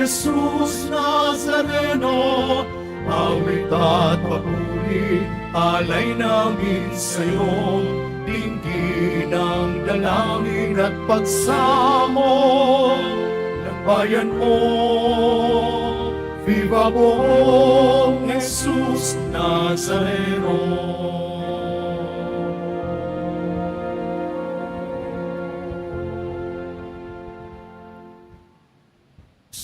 Jesus Nazareno, awit at papuri, alay namin sa'yo, dinggin ang dalangin at pagsamo ng bayan mo. Viva Bong Jesus Nazareno.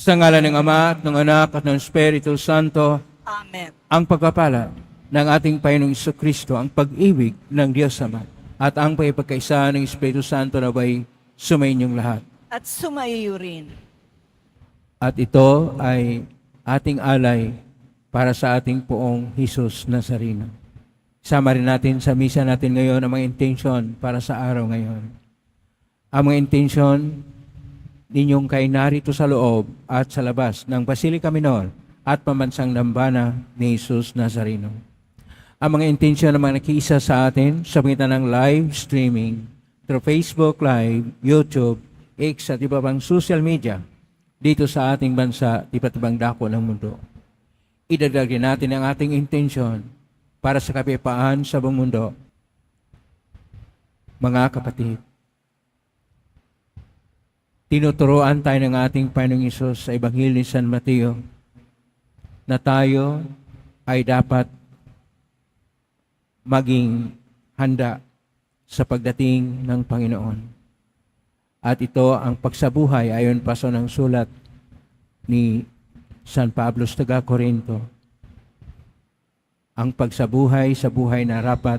Sa ngalan ng Ama at ng Anak at ng Espiritu Santo, Amen. ang pagpapala ng ating Panginoong Jesucristo, ang pag-ibig ng Diyos Ama, at ang pagkakaisa ng Espiritu Santo na ba'y sumainyong lahat. At sumayo rin. At ito ay ating alay para sa ating poong Jesus Nazareno. Sama rin natin sa misa natin ngayon ang mga intensyon para sa araw ngayon. Ang mga intensyon ninyong kay narito sa loob at sa labas ng Basilica Minor at pambansang dambana ni Jesus Nazareno. Ang mga intensyon ng mga nakiisa sa atin sa pagitan ng live streaming through Facebook Live, YouTube, X at iba pang social media dito sa ating bansa at iba't ibang dako ng mundo. Idagdag din natin ang ating intensyon para sa kapayapaan sa buong mundo. Mga kapatid, tinuturoan tayo ng ating Panginoong Hesus sa Ebanghelyo ni San Mateo na tayo ay dapat maging handa sa pagdating ng Panginoon. At ito ang pagsabuhay ayon pa sa ng sulat ni San Pablo sa taga-Corinto. Ang pagsabuhay sa buhay na rapat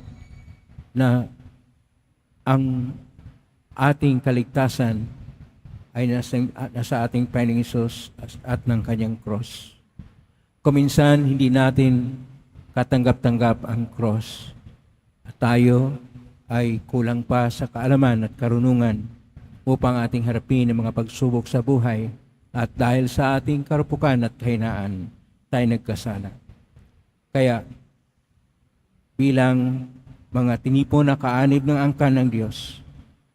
na ang ating kaligtasan ay nasa ating Panginoong Hesus at ng kanyang cross. Kuminsan, hindi natin katanggap-tanggap ang cross. At tayo ay kulang pa sa kaalaman at karunungan upang ating harapin ang mga pagsubok sa buhay. At dahil sa ating karupukan at kahinaan, tayo nagkasala. Kaya, bilang mga tinipon na kaanib ng angkan ng Diyos,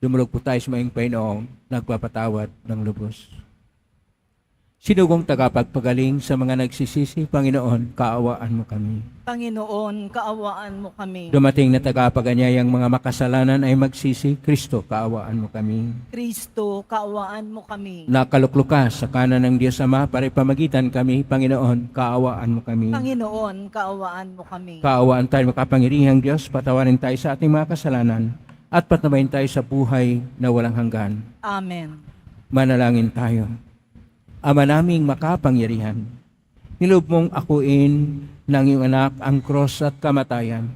dumulog po tayo sa maing Panginoong nagpapatawad ng lubos. Sinugong tagapagpagaling sa mga nagsisisi, Panginoon, kaawaan mo kami. Panginoon, kaawaan mo kami. Dumating na tagapaganyayang mga makasalanan ay magsisi, Kristo, kaawaan mo kami. Kristo, kaawaan mo kami. Nakalukluka sa kanan ng Diyos Ama para ipamagitan kami, Panginoon, kaawaan mo kami. Panginoon, kaawaan mo kami. Kaawaan tayo makapangyarihang Diyos, patawarin tayo sa ating mga kasalanan at patnubayan tayo sa buhay na walang hanggan. Amen. Manalangin tayo. Ama naming makapangyarihan, niloob mong akuin ng iyong anak ang cross at kamatayan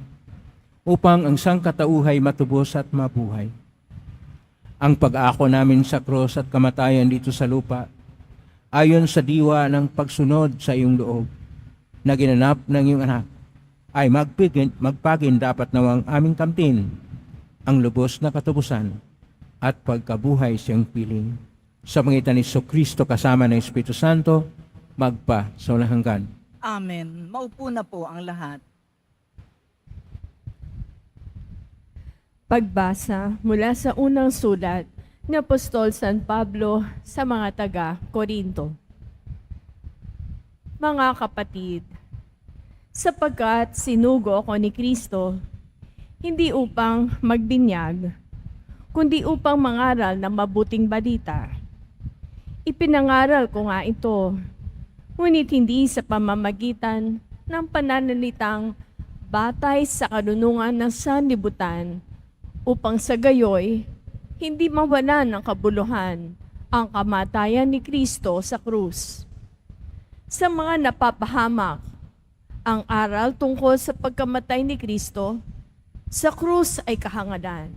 upang ang sangkatauhay matubos at mabuhay. Ang pag-ako namin sa cross at kamatayan dito sa lupa ayon sa diwa ng pagsunod sa iyong loob na ginanap ng iyong anak ay magpagin dapat nawang aming kamtin ang lubos na katubusan at pagkabuhay siyang piling. Sa pangitan ni Jesucristo kasama ng Espiritu Santo, magpa sa walang hanggan. Amen. Maupo na po ang lahat. Pagbasa mula sa unang sulat ni Apostol San Pablo sa mga taga-Korinto. Mga kapatid, sapagkat sinugo ako ni Kristo, hindi upang magbinyag, kundi upang mangaral ng mabuting balita. Ipinangaral ko nga ito, ngunit hindi sa pamamagitan ng pananalitang batay sa karunungan ng sanlibutan, upang sa gayoy, hindi mawala ng kabuluhan ang kamatayan ni Kristo sa krus. Sa mga napapahamak, ang aral tungkol sa pagkamatay ni Kristo sa krus ay kahangalan.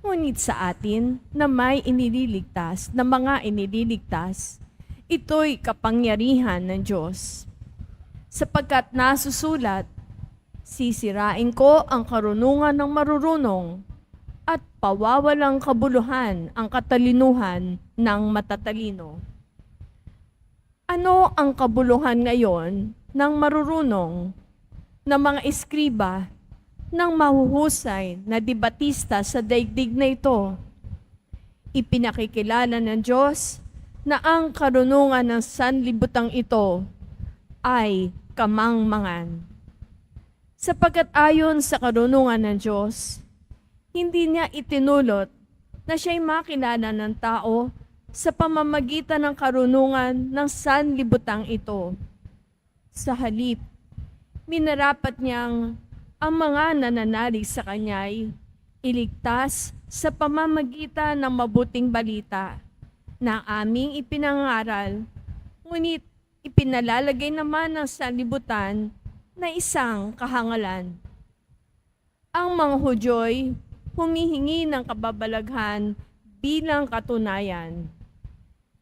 Ngunit sa atin na may inililigtas, na mga inililigtas, ito'y kapangyarihan ng Diyos. Sapagkat nasusulat, sisirain ko ang karunungan ng marurunong at pawawalang kabuluhan ang katalinuhan ng matatalino. Ano ang kabuluhan ngayon ng marurunong, ng mga eskriba, ng mahuhusay na debatista sa daigdig na ito? Ipinakikilala ng Diyos na ang karunungan ng sanlibutang ito ay kamangmangan. Sapagkat ayon sa karunungan ng Diyos, hindi niya itinulot na siya'y makilala ng tao sa pamamagitan ng karunungan ng sanlibutang ito. Sa halip, minarapat niyang ang mga nananalig sa kanya'y iligtas sa pamamagitan ng mabuting balita na aming ipinangaral, ngunit ipinalalagay naman ng sanlibutan na isang kahangalan. Ang mga Hudyo'y humihingi ng kababalaghan bilang katunayan.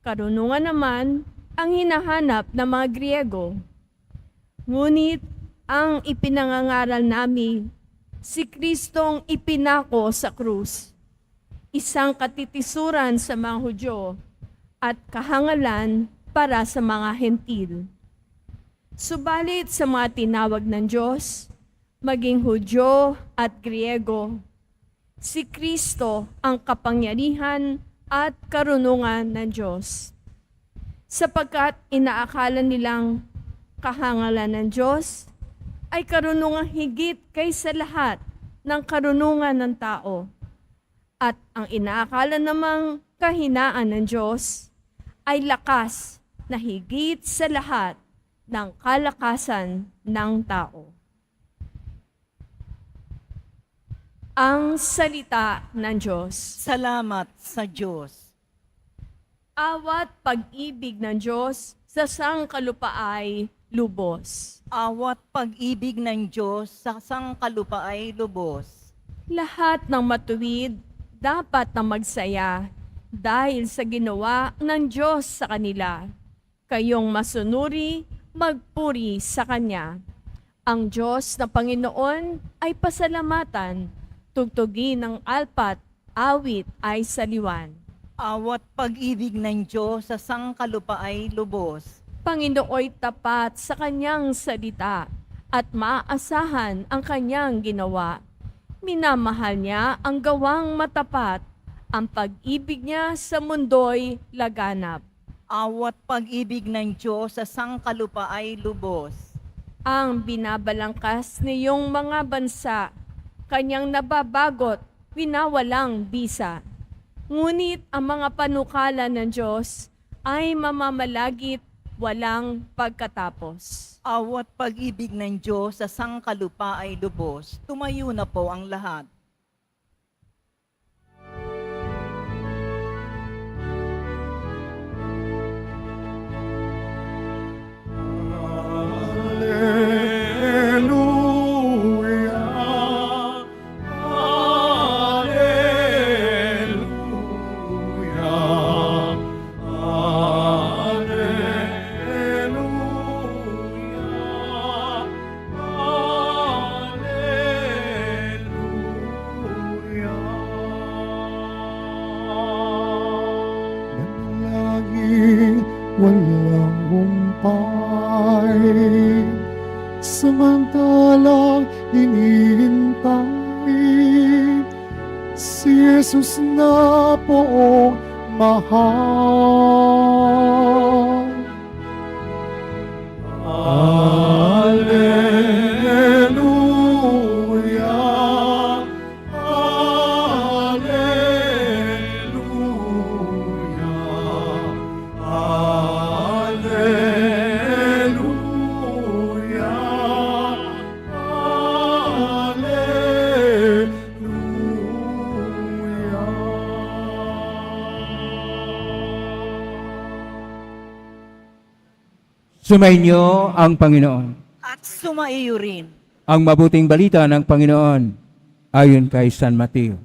Karunungan naman ang hinahanap ng mga Griego. Ngunit ang ipinangangaral namin, si Kristong ipinako sa krus, isang katitisuran sa mga Hudyo at kahangalan para sa mga Hentil. Subalit sa mga tinawag ng Diyos, maging Hudyo at Griego, si Kristo ang kapangyarihan at karunungan ng Diyos. Sapagkat inaakala nilang kahangalan ng Diyos ay karunungang higit kaysa lahat ng karunungan ng tao. At ang inaakala namang kahinaan ng Diyos ay lakas na higit sa lahat ng kalakasan ng tao. Ang salita ng Diyos. Salamat sa Diyos. Awat pag-ibig ng Diyos sa sangkalupaay lubos. Awat pag-ibig ng Diyos sa sangkalupa ay lubos. Lahat ng matuwid dapat na magsaya dahil sa ginawa ng Diyos sa kanila. Kayong masunuri, magpuri sa Kanya. Ang Diyos na Panginoon ay pasalamatan, tugtugin ng alpat, awit ay saliwan. Awat pag-ibig ng Diyos sa sangkalupa ay lubos. Panginooy tapat sa Kanyang salita at maasahan ang Kanyang ginawa. Minamahal niya ang gawang matapat, ang pag-ibig niya sa mundo'y laganap. Awat pag-ibig ng Diyos sa sangkalupa ay lubos. Ang binabalangkas niyong mga bansa, Kanyang nababagot, winawalang bisa. Ngunit ang mga panukala ng Diyos ay mamamalagit, walang pagkatapos. Awat pag-ibig ng Diyos sa sangkalupa ay lubos. Tumayo na po ang lahat. Hallelujah, hallelujah, hallelujah, hallelujah. Manalangin walang humpay, samantalang hinihintay si Jesus na poong mahal. Hallelujah, hallelujah, hallelujah, hallelujah. Sumainyo ang Panginoon. At sumaiyo rin. Ang mabuting balita ng Panginoon ayon kay San Mateo.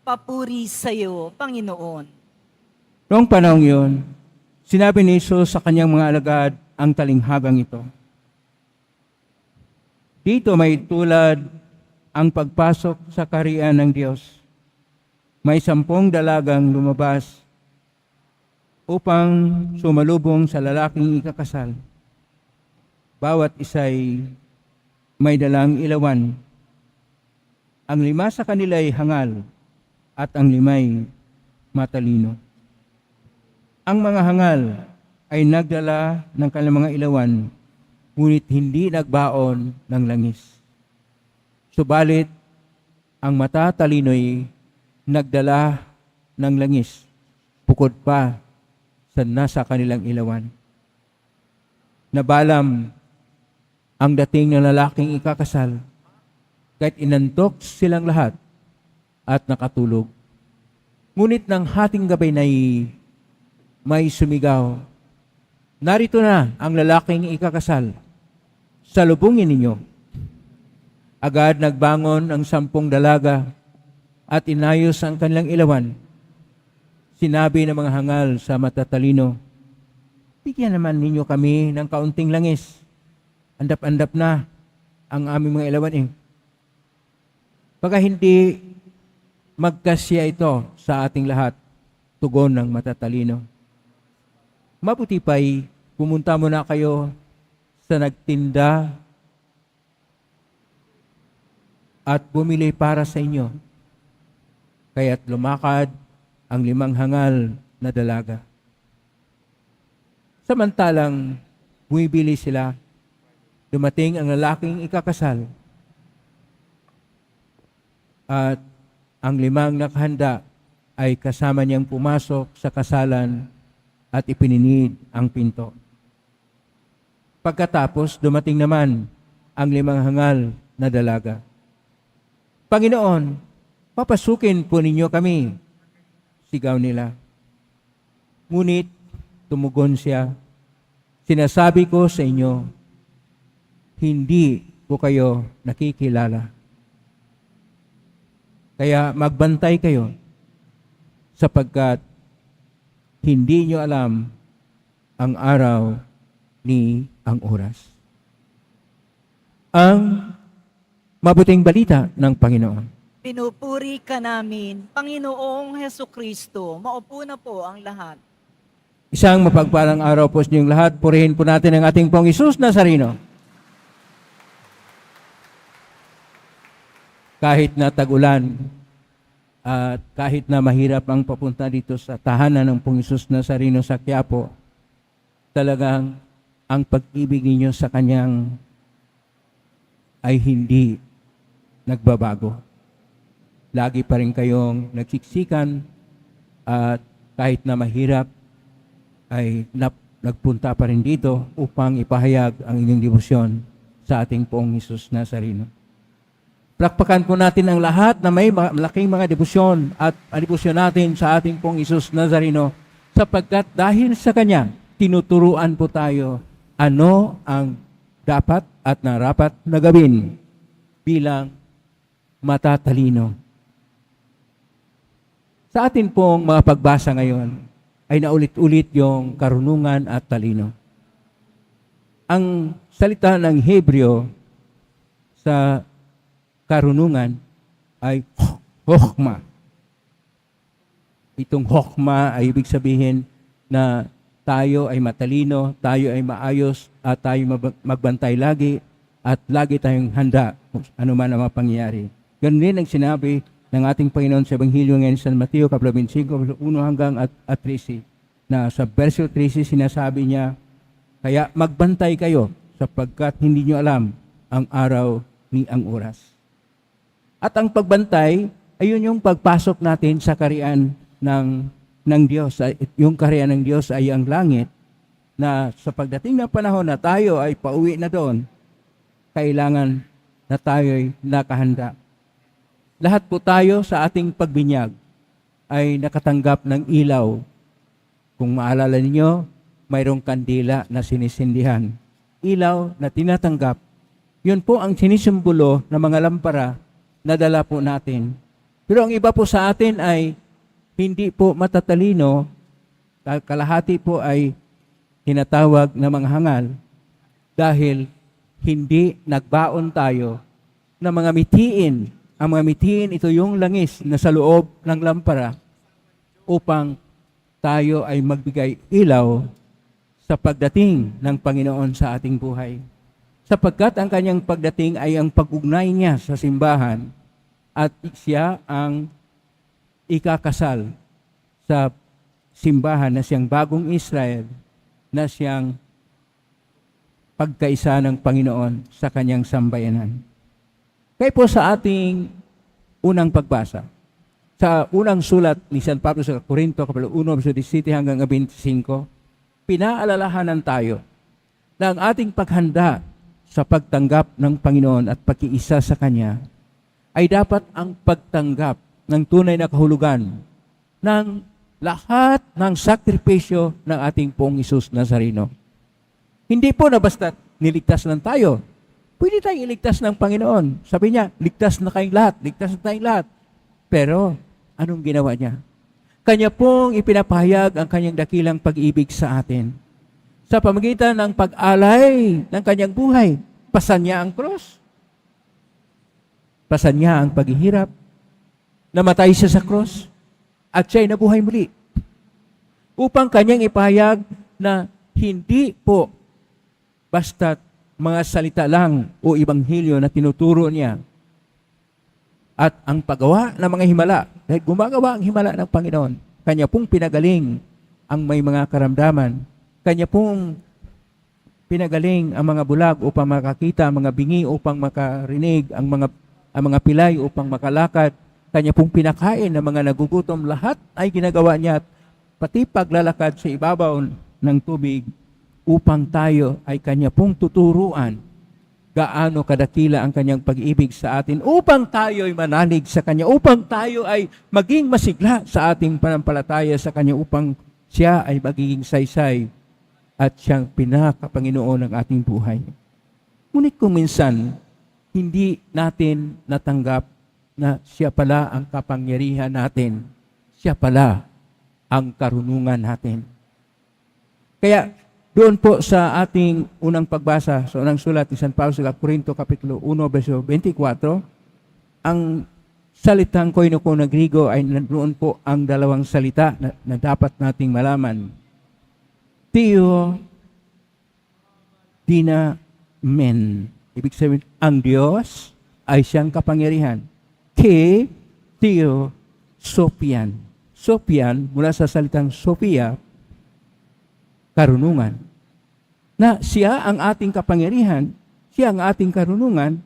Papuri sa iyo, Panginoon. Noong panahong yun, sinabi ni Jesus sa kanyang mga alagad ang talinghagang ito. Dito may tulad ang pagpasok sa kaharian ng Diyos. May 10 dalagang lumabas upang sumalubong sa lalaking ikakasal. Bawat isa'y may dalang ilawan. Ang 5 sa kanila ay hangal at ang 5 matalino. Ang mga hangal ay nagdala ng kanilang mga ilawan, ngunit hindi nagbaon ng langis. Subalit, ang matatalino'y nagdala ng langis, bukod pa sa nasa kanilang ilawan. Nabalam ang dating ng lalaking ikakasal, kahit inantok silang lahat at nakatulog. Ngunit ng hating gabi na may sumigaw, "Narito na ang lalaking ikakasal, salubungin ninyo." Agad nagbangon ang 10 dalaga at inayos ang kanilang ilawan. Sinabi ng mga hangal sa matatalino, "Bigyan naman ninyo kami ng kaunting langis. Andap-andap na ang aming mga ilawan eh. Baka hindi magkasya ito sa ating lahat." Tugon ng matatalino, "Mabuti pa'y pumunta muna kayo sa nagtinda at bumili para sa inyo." Kaya't lumakad ang 5 hangal na dalaga. Samantalang bumibili sila, dumating ang lalaking ikakasal at ang 5 nakahanda ay kasama niyang pumasok sa kasalan at ipininid ang pinto. Pagkatapos, dumating naman ang 5 hangal na dalaga. "Panginoon, papasukin po ninyo kami," sigaw nila. Ngunit tumugon siya, "Sinasabi ko sa inyo, hindi ko kayo nakikilala. Kaya magbantay kayo, sapagkat hindi nyo alam ang araw ni ang oras." Ang mabuting balita ng Panginoon. Pinupuri ka namin, Panginoong Heso Kristo. Maupo na po ang lahat. Isang mapagpalang araw po sa inyong lahat. Purihin po natin ang ating Pong Hesus Nazareno. Kahit na tag-ulan at kahit na mahirap ang papunta dito sa tahanan ng Pong Hesus Nazareno sa Quiapo, talagang ang pag-ibig ninyo sa Kanyang ay hindi nagbabago. Lagi pa rin kayong nagsiksikan at kahit na mahirap ay nagpunta pa rin dito upang ipahayag ang inyong debosyon sa ating Poong Hesus Nazareno. Plakpakan po natin ang lahat na may malaking mga debosyon at debosyon natin sa ating Poong Hesus Nazareno, sapagkat dahil sa Kanya, tinuturuan po tayo ano ang dapat at narapat na gawin bilang matatalino. Sa atin pong mga pagbasa ngayon ay naulit-ulit yung karunungan at talino. Ang salita ng Hebreo sa karunungan ay hokma. Itong hokma ay ibig sabihin na tayo ay matalino, tayo ay maayos, at tayo magbantay lagi, at lagi tayong handa kung ano man ang mga pangyayari. Ganun din ang sinabi ng ating Panginoon sa Ebanghelyo ngayon sa Mateo, Kapitulo 25, 1 hanggang 13, na sa verso 13 sinasabi niya, "Kaya magbantay kayo, sapagkat hindi nyo alam ang araw ni ang oras." At ang pagbantay, ayun yung pagpasok natin sa kaharian ng Diyos. Yung kaharian ng Diyos ay ang langit, na sa pagdating ng panahon na tayo ay pauwi na doon, kailangan na tayo ay nakahanda. Lahat po tayo sa ating pagbinyag ay nakatanggap ng ilaw. Kung maalala ninyo, mayroong kandila na sinisindihan. Ilaw na tinatanggap. Yun po ang sinisimbolo ng mga lampara na dala po natin. Pero ang iba po sa atin ay hindi po matatalino. Kalahati po ay tinatawag na mga hangal dahil hindi nagbaon tayo ng mga mitiin. Ang mga mitiin, ito yung langis na sa loob ng lampara upang tayo ay magbigay ilaw sa pagdating ng Panginoon sa ating buhay. Sapagkat ang kanyang pagdating ay ang pag-ugnay niya sa simbahan at siya ang ikakasal sa simbahan na siyang bagong Israel, na siyang pagkaisa ng Panginoon sa kanyang sambayanan. Kaya po sa ating unang pagbasa, sa unang sulat ni San Pablo sa Corinto, Kapitulo 1, verso 17 hanggang 25, pinaalalahanan tayo na ang ating paghanda sa pagtanggap ng Panginoon at pakiisa sa Kanya ay dapat ang pagtanggap ng tunay na kahulugan ng lahat ng sakripisyo ng ating pong Hesus Nazareno. Hindi po na basta niligtas lang tayo. Pwede tayong iligtas ng Panginoon. Sabi niya, ligtas na kayong lahat, ligtas na tayong lahat. Pero, anong ginawa niya? Kanya pong ipinapahayag ang kanyang dakilang pag-ibig sa atin. Sa pamagitan ng pag-alay ng kanyang buhay, pasan niya ang cross. Pasan niya ang paghihirap. Namatay siya sa cross. At siya'y nabuhay muli. Upang kanyang ipahayag na hindi po basta mga salita lang o ibanghilyo na tinuturo niya. At ang paggawa ng mga himala, dahil gumagawa ang himala ng Panginoon, kanya pong pinagaling ang may mga karamdaman. Kanya pong pinagaling ang mga bulag upang makakita, ang mga bingi upang makarinig, ang mga pilay upang makalakad. Kanya pong pinakain ng mga nagugutom. Lahat ay ginagawa niya, pati paglalakad sa ibabaw ng tubig upang tayo ay kanya pong tuturuan gaano kadakila ang kanyang pag-ibig sa atin, upang tayo ay manalig sa kanya, upang tayo ay maging masigla sa ating panampalataya sa kanya, upang siya ay magiging saysay at siyang pinaka-Panginoon ng ating buhay. Ngunit kung minsan, hindi natin natanggap na siya pala ang kapangyarihan natin, siya pala ang karunungan natin. Kaya, doon po sa ating unang pagbasa, sa unang sulat ni San Pablo sa Corinto, Kapitulo 1, verso 24, ang salitang koinokono Griego ay nandoon po ang dalawang salita na dapat nating malaman. Theo, Dina, Men. Ibig sabihin, ang Diyos ay siyang kapangyarihan. Theo, Sopian. Sopian, mula sa salitang Sophia, karunungan. Na siya ang ating kapangyarihan, siya ang ating karunungan,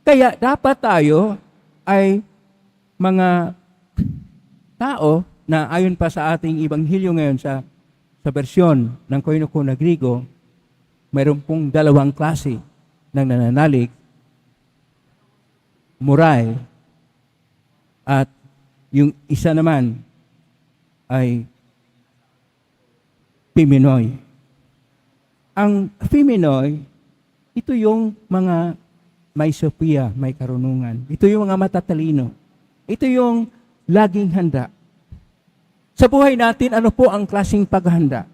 kaya dapat tayo ay mga tao na ayon pa sa ating ibanghilyo ngayon sa bersyon ng koinokono Griego, mayroon pong dalawang klase ng nananalig, moray, at yung isa naman ay Feminoy. Ang Feminoy, ito yung mga may Sophia, may karunungan. Ito yung mga matatalino. Ito yung laging handa. Sa buhay natin, ano po ang klaseng paghanda?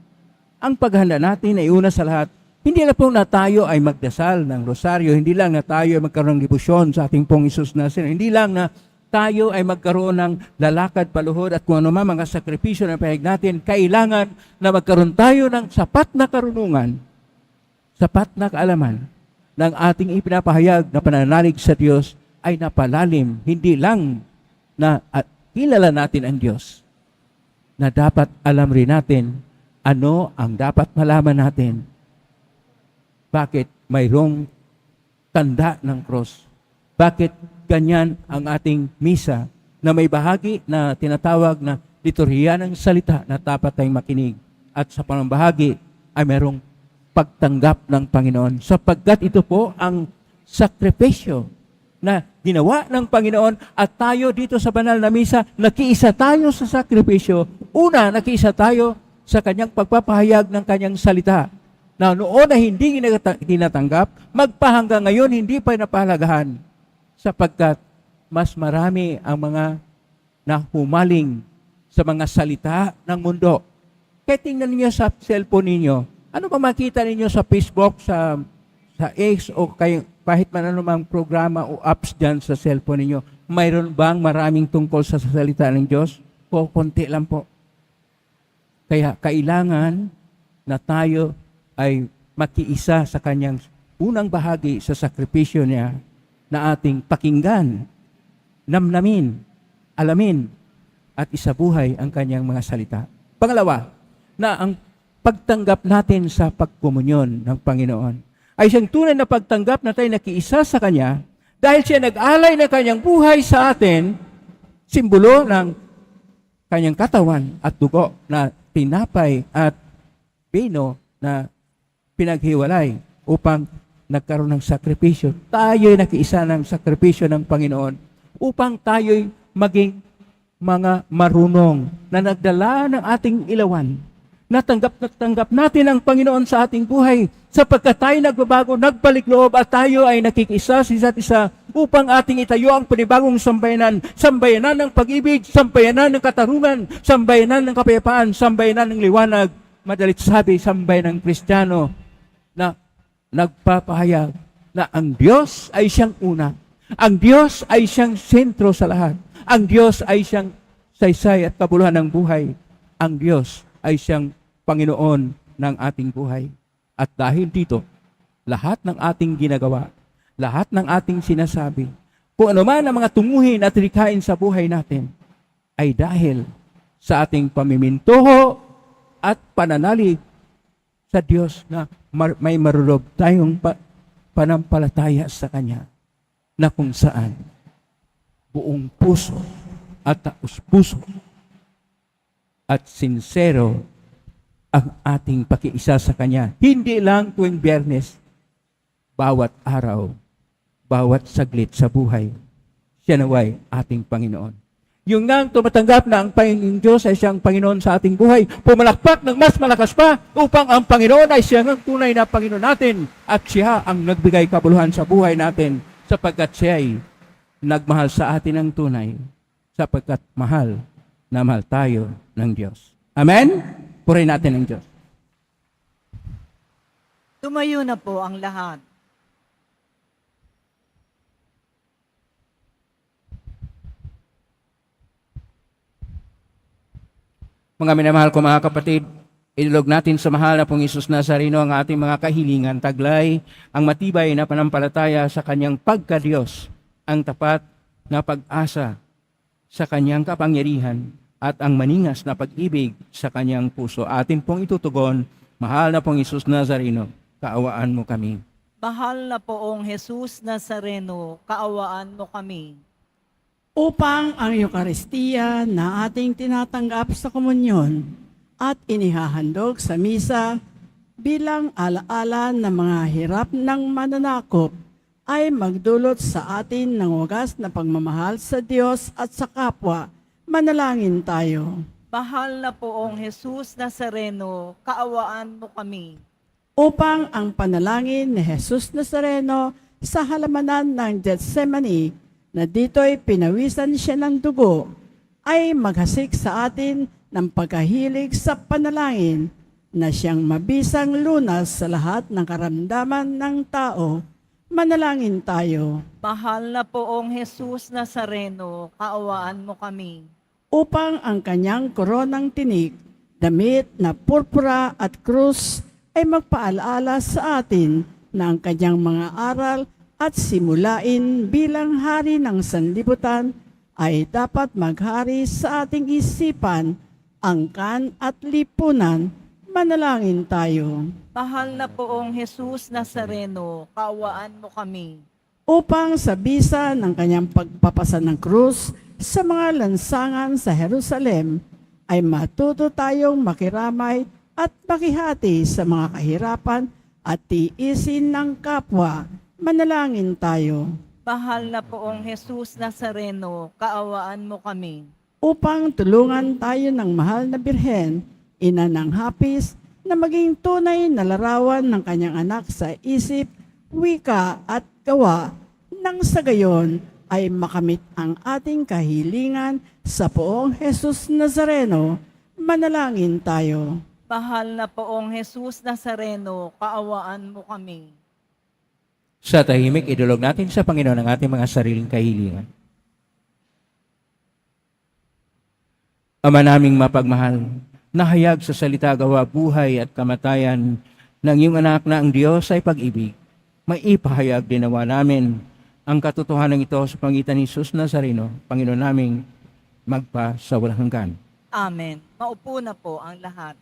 Ang paghanda natin ay una sa lahat, hindi lang po na tayo ay magdasal ng rosaryo, hindi lang na tayo ay magkaroon ng debosyon sa ating pong Hesus Nazareno, hindi lang na tayo ay magkaroon ng lalakad, paluhod at kung ano man mga sakripisyo na pahig natin, kailangan na magkaroon tayo ng sapat na karunungan, sapat na kaalaman ng ating ipinapahayag na pananalig sa Diyos ay napalalim, hindi lang na kilala natin ang Diyos, na dapat alam rin natin ano ang dapat malaman natin. Bakit mayroong tanda ng cross? Bakit ganyan ang ating misa na may bahagi na tinatawag na liturhiya ng salita na dapat tayong makinig, at sa panambahagi ay mayroong pagtanggap ng Panginoon, sapagkat ito po ang sakripisyo na ginawa ng Panginoon, at tayo dito sa banal na misa, nakiisa tayo sa sakripisyo. Una, nakiisa tayo sa kanyang pagpapahayag ng kanyang salita, na noon na hindi tinatanggap, magpahanggang ngayon hindi pa napahalagahan, sapagkat mas marami ang mga nahumaling sa mga salita ng mundo. Kaya tingnan niyo sa cellphone ninyo, ano ba makita ninyo sa Facebook, sa X, o kahit man anumang programa o apps dyan sa cellphone ninyo, mayroon bang maraming tungkol sa salita ng Diyos? O konti lang po. Kaya kailangan na tayo ay makiisa sa kanyang unang bahagi sa sakripisyo niya, na ating pakinggan, namnamin, alamin, at isabuhay ang kanyang mga salita. Pangalawa, na ang pagtanggap natin sa pagkomunyon ng Panginoon ay siyang tunay na pagtanggap na tayo nakiisa sa Kanya dahil siya nag-alay ng Kanyang buhay sa atin, simbolo ng Kanyang katawan at dugo na tinapay at bino na pinaghiwalay upang nagkaroon ng sakripisyo. Tayo'y nakiisa ng sakripisyo ng Panginoon upang tayo'y maging mga marunong na nagdala ng ating ilawan. Natanggap natin ang Panginoon sa ating buhay sapagkat tayo nagbabago, nagbalik loob at tayo ay nakikisa sa isa't isa upang ating itayo ang panibagong sambayanan. Sambayanan ng pag-ibig, sambayanan ng katarungan, sambayanan ng kapayapaan, sambayanan ng liwanag. Madalit sabi, sambayanan ng Kristiyano na nagpapahayag na ang Diyos ay siyang una. Ang Diyos ay siyang sentro sa lahat. Ang Diyos ay siyang saysay at kabuluhan ng buhay. Ang Diyos ay siyang Panginoon ng ating buhay. At dahil dito, lahat ng ating ginagawa, lahat ng ating sinasabi, kung ano man ang mga tunguhin at rikain sa buhay natin, ay dahil sa ating pamimintuho at pananalig sa Diyos na may marulog tayong panampalataya sa Kanya na kung saan buong puso at taos puso at sincero ang ating pakiisa sa Kanya. Hindi lang tuwing Biyernes, bawat araw, bawat saglit sa buhay, siya naway ating Panginoon. Yung ngang tumatanggap na ang Panginoon Diyos ay siyang Panginoon sa ating buhay, pumalakpak ng mas malakas pa upang ang Panginoon ay siyang ang tunay na Panginoon natin at siya ang nagbigay kabuluhan sa buhay natin sapagkat siya ay nagmahal sa atin ng tunay sapagkat mahal na mahal tayo ng Diyos. Amen? Purihin natin ang Diyos. Tumayo na po ang lahat. Mga minamahal ko mga kapatid, ilog natin sa mahal na pong Isus Nazareno ang ating mga kahilingan, taglay, ang matibay na panampalataya sa Kanyang pagka-Diyos, ang tapat na pag-asa sa Kanyang kapangyarihan, at ang maningas na pag-ibig sa Kanyang puso. Atin pong itutugon, mahal na pong Isus Nazareno, kaawaan mo kami. Mahal na poong Jesus Nazareno, kaawaan mo kami. Upang ang Eukaristiya na ating tinatanggap sa komunyon at inihahandog sa misa bilang alaala ng mga hirap ng mananakop ay magdulot sa atin ng wagas na pagmamahal sa Diyos at sa kapwa. Manalangin tayo. Mahal na poong Jesus Nazareno, kaawaan mo kami. Upang ang panalangin ni Jesus Nazareno sa halamanan ng Gethsemane na dito'y pinawisan siya ng dugo, ay maghasik sa atin ng pagkahilig sa panalangin na siyang mabisang lunas sa lahat ng karamdaman ng tao. Manalangin tayo. Mahal na poong Jesus Nazareno, kaawaan mo kami. Upang ang kanyang koronang tinik, damit na purpura at krus ay magpaalala sa atin na ang kanyang mga aral at simulain bilang hari ng sanlibutan ay dapat maghari sa ating isipan, angkan at lipunan. Manalangin tayo. Mahal na poong Jesus Nazareno, kaawaan mo kami. Upang sa bisa ng kanyang pagpapasa ng krus sa mga lansangan sa Jerusalem, ay matuto tayong makiramay at makihati sa mga kahirapan at tiisin ng kapwa. Manalangin tayo. Mahal na poong Jesus Nazareno, kaawaan mo kami. Upang tulungan tayo ng mahal na Birhen, ina ng hapis, na maging tunay na larawan ng kanyang anak sa isip, wika at gawa, nang sa gayon ay makamit ang ating kahilingan sa poong Jesus Nazareno. Manalangin tayo. Mahal na poong Jesus Nazareno, kaawaan mo kami. Sa tahimik, idulog natin sa Panginoon ang ating mga sariling kahilingan. Ama naming mapagmahal, nahayag sa salita, gawa, buhay at kamatayan ng iyong anak na ang Diyos ay pag-ibig. Maipahayag din nawa namin ang katotohanan ito sa pangitan ni Jesus Nazareno, Panginoon naming magpa sa walang hanggan. Amen. Maupo na po ang lahat.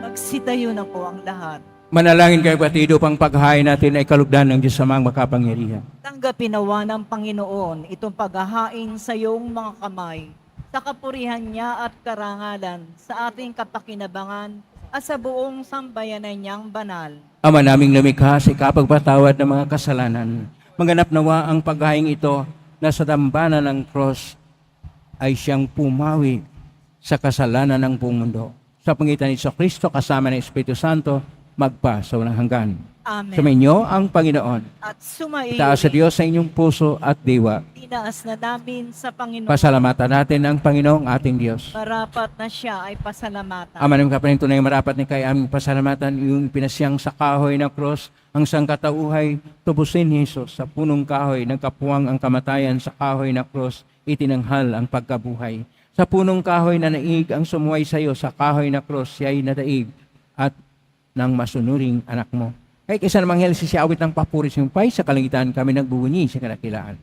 Magsitayo na po ang lahat. Manalangin kayo kapatid upang paghahain natin ay kalugdan ng Diyos Amang makapangyarihan. Tanggapin nawa ng Panginoon itong paghahain sa iyong mga kamay, sa kapurihan niya at karangalan, sa ating kapakinabangan at sa buong sambayanan niyang banal. Ama naming lumikha sa ikapagpatawad ng mga kasalanan, maganap nawa ang paghahain ito na sa dambana ng cross ay siyang pumawi sa kasalanan ng buong mundo. Sa pangitan ni Kristo kasama ng Espiritu Santo, magpa sa walang hanggan. Amen. Sumainyo ang Panginoon. At sumaiyo Itaas sa Diyos sa inyong puso at diwa. tinaas na namin sa Panginoon. Pasalamatan natin ang Panginoong ating Diyos. Marapat na siya ay pasalamatan. Ama ng kapanin, tunay marapat ni kay aming pasalamatan yung pinasyang sa kahoy ng cross, ang sangkatauhay, tubusin ni Jesus sa punong kahoy, nagkapuwang ang kamatayan sa kahoy na cross, itinanghal ang pagkabuhay. Sa punong kahoy na naig ang sumuway sa iyo, sa kahoy na cross, siya ay nadaig at ng masunuring anak mo. Kaya kaysa namang hel si siya awit ng papuri sa pay, sa kalangitan kami nagbubunyi sa kanakilaan.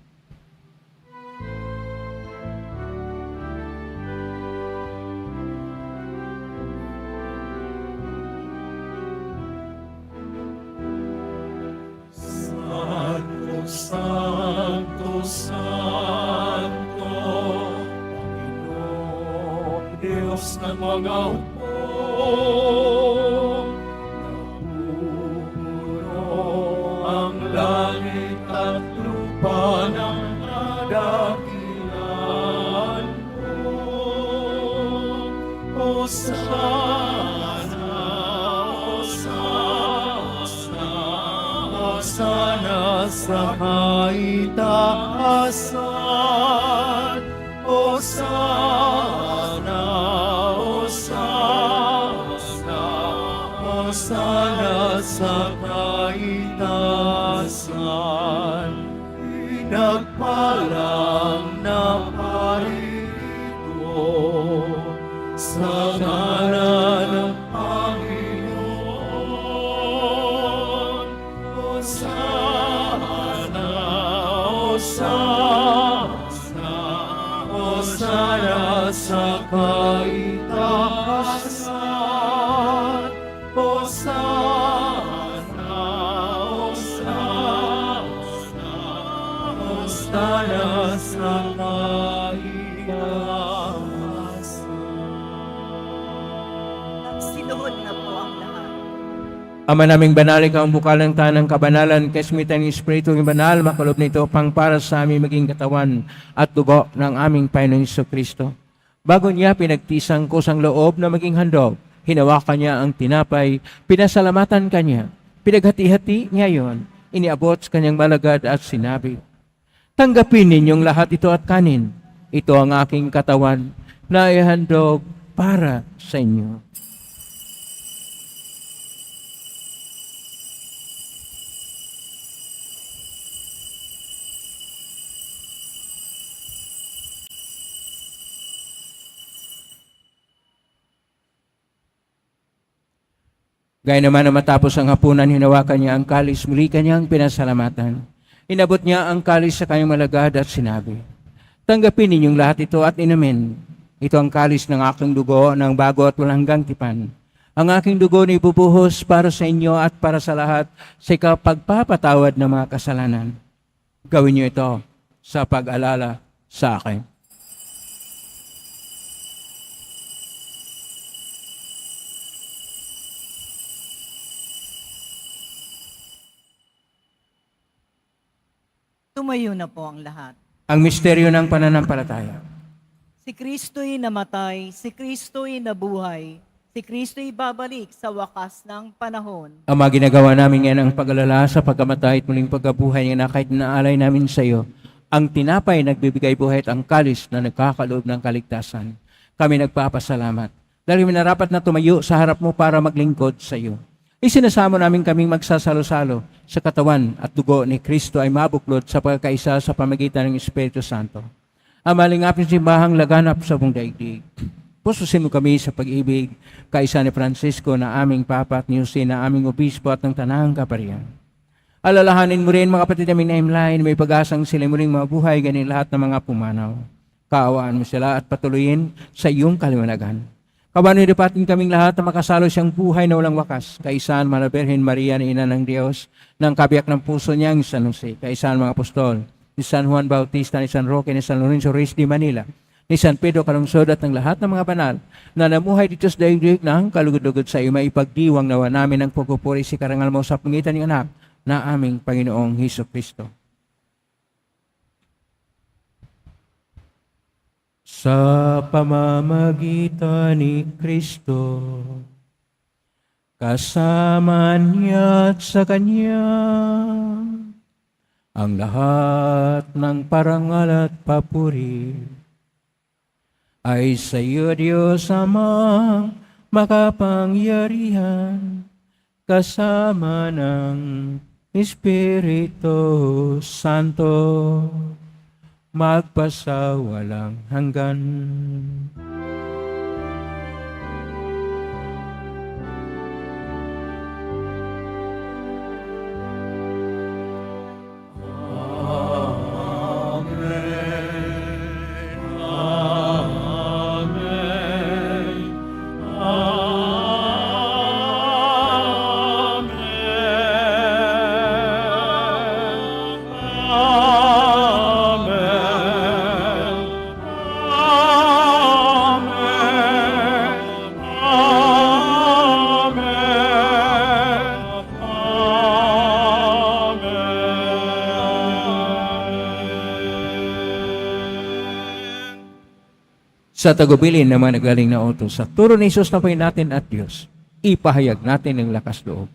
Santo, Santo, Santo, Panginoon, Diyos ng mga hukbo, napupuno ang langit at lupa ng kadakilan mo. Hosana, Hosana, Hosana sa kaitaasan. Hosana, Hosana, Hosana sa kaitaasan. Pinagpalang na parito sa ngalan ng Panginoon. Hosana, Hosana, Hosana sa kaitaasan. Hosana, Hosana, Hosana sa kaitaasan. Nagsiluhod na po ang lahat. Ama naming banal, ikaw ang bukal ng tanang kabanalan, kasmitan ng Espiritu ng banal, makalob nito pang para sa aming maging katawan at dugo ng aming Panginoon Kristo. Bago niya pinagtisang kusang loob na maging handog, hinawakan niya ang tinapay, pinasalamatan kanya, pinaghati-hati ngayon, iniabot sa kanyang malagad at sinabi, tanggapin ninyong lahat ito at kanin. Ito ang aking katawan na ihandog para sa inyo. Gaya naman na matapos ang hapunan, hinawakan niya ang kalis, muli kanyang pinasalamatan. Inabot niya ang kalis sa kanyang malagad at sinabi, tanggapin ninyong lahat ito at inumin. Ito ang kalis ng aking dugo ng bago at walang hanggang tipan. Ang aking dugo na ibubuhos para sa inyo at para sa lahat sa pagpapatawad ng mga kasalanan. Gawin niyo ito sa pag-alala sa akin. Tumayo na po ang lahat. Ang misteryo ng pananampalataya. Si Kristo'y namatay, si Kristo'y nabuhay, si Kristo'y babalik sa wakas ng panahon. Ang mga ginagawa namin ngayon ang pag-alala sa pagkamatay at muling pagkabuhay na kahit naalay namin sa iyo, ang tinapay nagbibigay buhay at ang kalis na nagkakaloob ng kaligtasan. Kami nagpapasalamat dahil minarapat na tumayo sa harap mo para maglingkod sa iyo. Isinasamo namin kaming magsasalo-salo sa katawan at dugo ni Kristo ay mabuklod sa pagkakaisa sa pamagitan ng Espiritu Santo. Ang malingapin simbahang laganap sa buong daigdig. Pususin mo kami sa pag-ibig, kaisa ni Francisco na aming Papa at ni Jose na aming Obispo at ng Tanang Kaparian. Alalahanin mo rin mga kapatid naming na-imlahin, may pag-asang sila muling mabuhay ganin lahat ng mga pumanaw. Kaawaan mo sila at patuloyin sa iyong kaliwanagan. Kabaniripatin kaming lahat na makasalo siyang buhay na walang wakas. Kaisaan Mara Birhen Maria na Ina ng Diyos, ng kabiyak ng puso niya ang San Jose. Kaisaan mga apostol, ni San Juan Bautista, ni San Roque, ni San Lorenzo Reyes de Manila, ni San Pedro Calungsod at ng lahat ng mga banal na namuhay dito sa daigdig ng kalugod-lugod sa iyo, maipagdiwang nawa namin ang pagpupuri si karangal mo sa pangitan ng anak na aming Panginoong Hesus Kristo. Sa pamamagitan ni Kristo, kasama niya at sa Kanya, ang lahat ng parangal at papuri ay sa iyo, Diyos Amang makapangyarihan, kasama ng Espiritu Santo, magpasawalang hanggan. Sa tagubilin ng mga nagaling na utos, sa turo ni Jesus na Panginoon natin at Diyos, ipahayag natin ng lakas loob.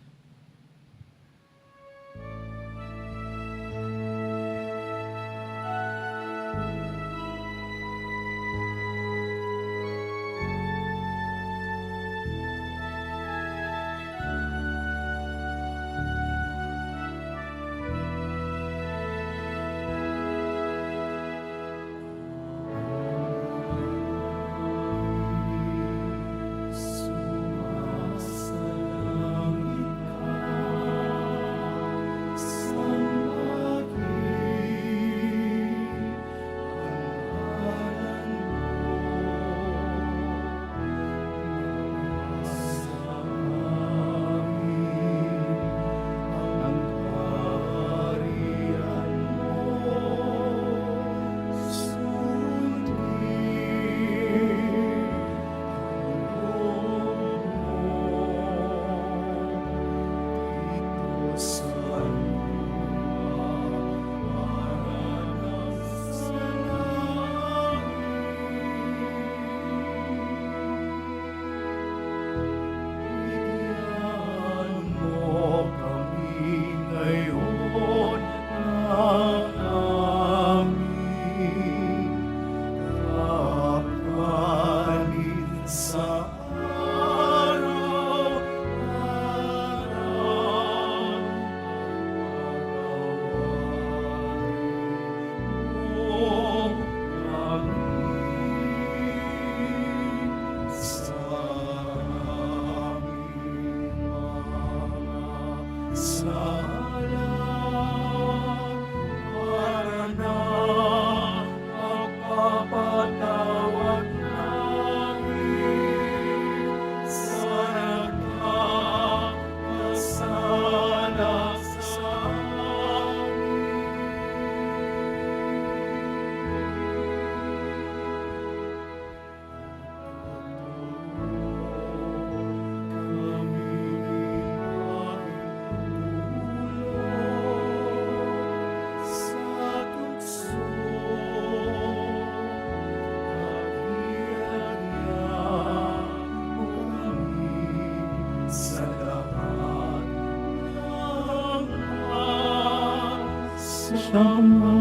sama.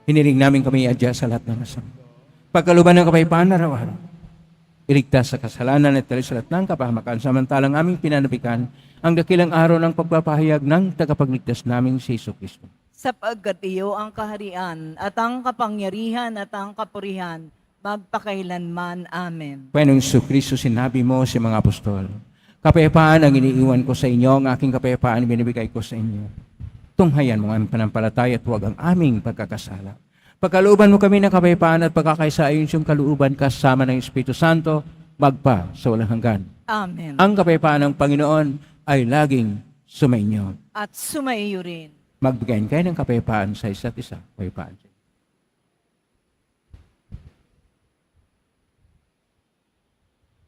Hiniling namin kami adya sa lahat ng masama. Pagkaluban ng kapayapaan araw-araw, iligtas sa kasalanan at talis sa lahat ng kapahamakan, samantalang aming pinanabikan ang dakilang araw ng pagpapahayag ng tagapagligtas naming si Jesucristo. Sapagkat iyo ang kaharian at ang kapangyarihan at ang kapurihan magpakailanman. Amen. Panginoong Jesucristo, sinabi mo sa mga apostol, kapayapaan ang iniiwan ko sa inyo, ang aking kapayapaan binibigay ko sa inyo. Tunghayan mo ang panampalataya at huwag ang aming pagkakasala. Pagkalooban mo kami ng kapayapaan at pagkakaisa ayon sa iyong kalooban kasama ng Espiritu Santo, magpa sa walang hanggan. Amen. Ang kapayapaan ng Panginoon ay laging sumainyo. At sumaiyo rin. Magbigayin kayo ng kapayapaan sa isa't isa. Kapayapaan sa inyo.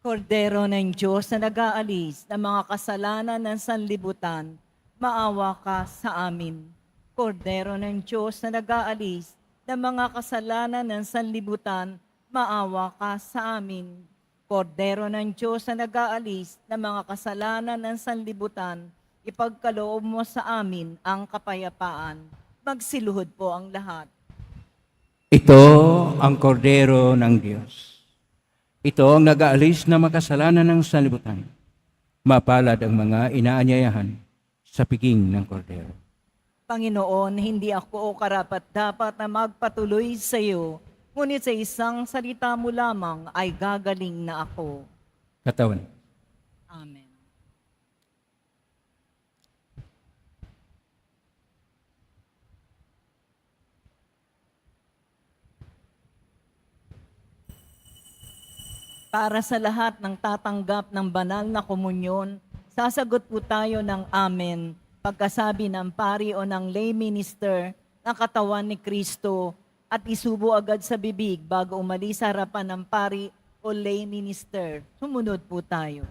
Kordero ng Diyos na nag-aalis ng mga kasalanan ng sanlibutan, maawa ka sa amin. Kordero ng Diyos na nag-aalis ng mga kasalanan ng sanlibutan, maawa ka sa amin. Kordero ng Diyos na nag-aalis ng mga kasalanan ng sanlibutan, ipagkaloob mo sa amin ang kapayapaan. Magsiluhod po ang lahat. Ito ang kordero ng Diyos. Ito ang nag-aalis na makasalanan ng sanlibutan. Mapalad ang mga inaanyayahan sa piging ng kordero. Panginoon, hindi ako o karapat-dapat na magpatuloy sa iyo, ngunit sa isang salita mo lamang ay gagaling na ako. Katawan. Amen. Para sa lahat ng tatanggap ng banal na komunyon, sasagot po tayo ng amen pagkasabi ng pari o ng lay minister ng katawan ni Kristo at isubo agad sa bibig bago umalis sa harapan ng pari o lay minister. Sumunod po tayo.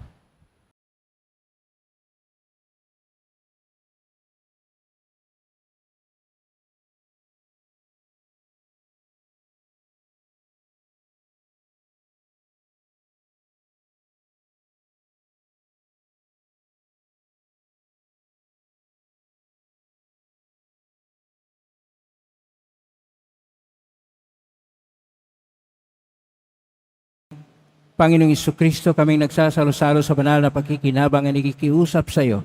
Panginoong Jesucristo, kaming nagsasalo-salo sa banal na pagkikinabang at nakikiusap sa iyo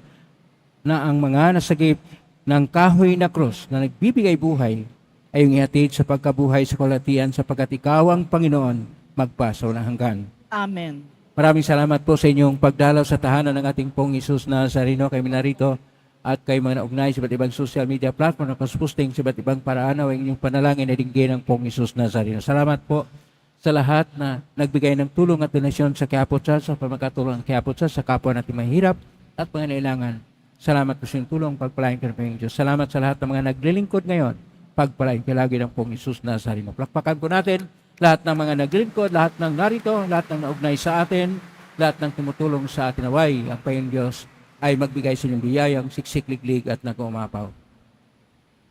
na ang mga nasagip ng kahoy na krus na nagbibigay buhay ay yung ihatid sa pagkabuhay sa kalatian sapagkat ikaw ang Panginoon magpasaw na hanggan. Amen. Maraming salamat po sa inyong pagdalaw sa tahanan ng ating pong Isus Nazareno. Kami narito at kayo mga naugnay sa iba't ibang social media platform na posting sa iba't ibang paraan ang inyong panalangin na dinggin ng pong Isus Nazareno. Salamat po sa lahat na nagbigay ng tulong at donasyon sa Quiapo Church, sa pamagkatulong ng Quiapo Church, sa kapwa natin mahirap at pangangailangan. Salamat po sa inyong tulong, pagpalain ka ng Diyos. Salamat sa lahat ng mga naglilingkod ngayon, pagpalain ka lagi ng pong Isus Nazareno. Plakpakan po natin lahat ng mga naglilingkod, lahat ng narito, lahat ng naugnay sa atin, lahat ng tumutulong sa atin. Naway, ang Panginoon Diyos ay magbigay sa inyong biyayang siksik-liglig at nag-umapaw.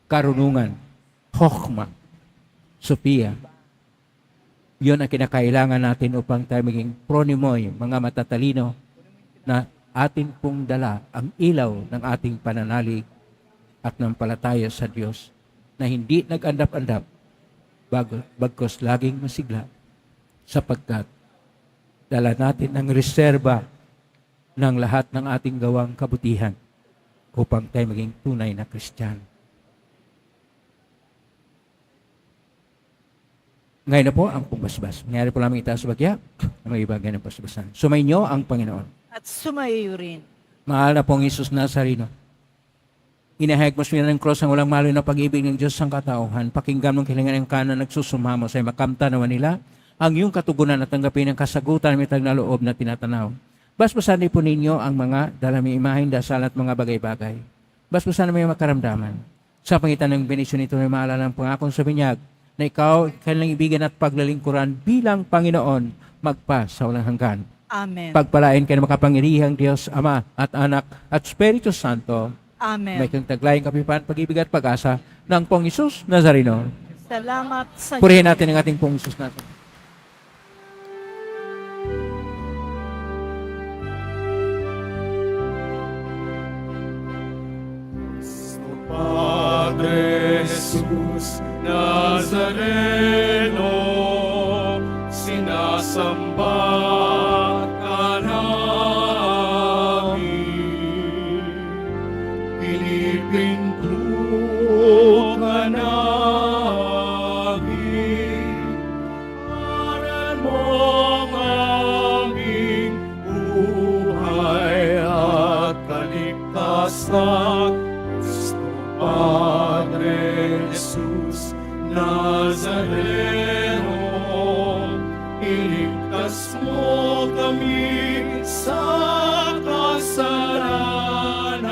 Karunungan, hokma, Sophia, yun ang kinakailangan natin upang tayo maging pronimoy, mga matatalino na atin pong dala ang ilaw ng ating pananalig at ng palataya sa Diyos na hindi nag-andap-andap bagkos laging masigla sapagkat dala natin ang reserba ng lahat ng ating gawang kabutihan upang tayo maging tunay na Kristiyano. Ngayon na po ang pumbasbas. Nangyari po lamang itaas sa bagya na may ibagay ng pasbasan. Sumainyo ang Panginoon. At sumayo rin. Mahal na pong Isus Nazareno. Inahayag mo siya ng cross ang walang malo na pag-ibig ng Diyos sang katauhan. Pakinggan mong kilingan ng kanan nagsusumamo sa makamta naman nila ang iyong katugunan at tanggapin ang kasagutan ng mitag na loob na tinatanaw. Basbasan din po ninyo ang mga dalami imaheng dasal at mga bagay-bagay. Basbasan na may makaramdaman. Sa pangitan ng benisyon ito na maalala ng pangakong sa binyag na ikaw, kanilang ibigan at paglalingkuran bilang Panginoon, magpa sa walang hanggan. Amen. Pagpalain ka ng makapangirihang Diyos, Ama at Anak at Espiritu Santo. Amen. May kang taglayang kapipan, pag-ibig at pag-asa ng pong Isus Nazareno. Salamat sa Purihin natin ang ating pong Isus Nazareno. Jesus Nazareno, sinasamba ka namin. Pinipinto ka namin, aral mo ang aming buhay at kaligtasan. Cristo Padre Jesus Nazareno, iligtas mo kami sa kasalanan.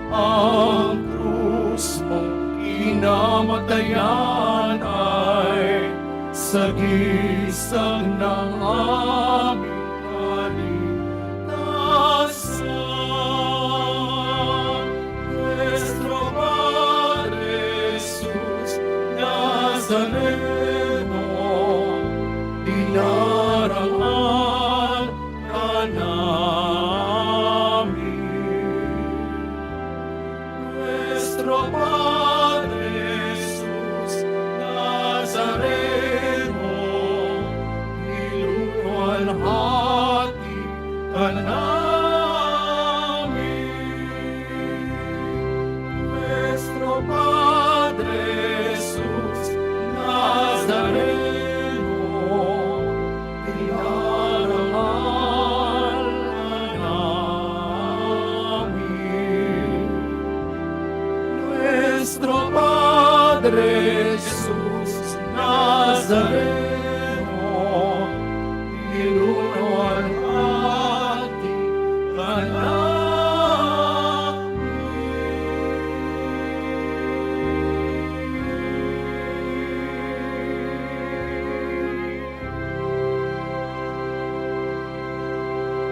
Ang krus mong kinamatayan ay sagisag ng aming kaligtasan. Nuestro Padre Jesus Nazareno, dinarangan ka namin. Nuestro Padre Jesus Nazareno, niluwalhati ka namin. Nuestro Padre Jesus Nazareno, dinarangan ka namin. Nuestro Padre Jesus Nazareno,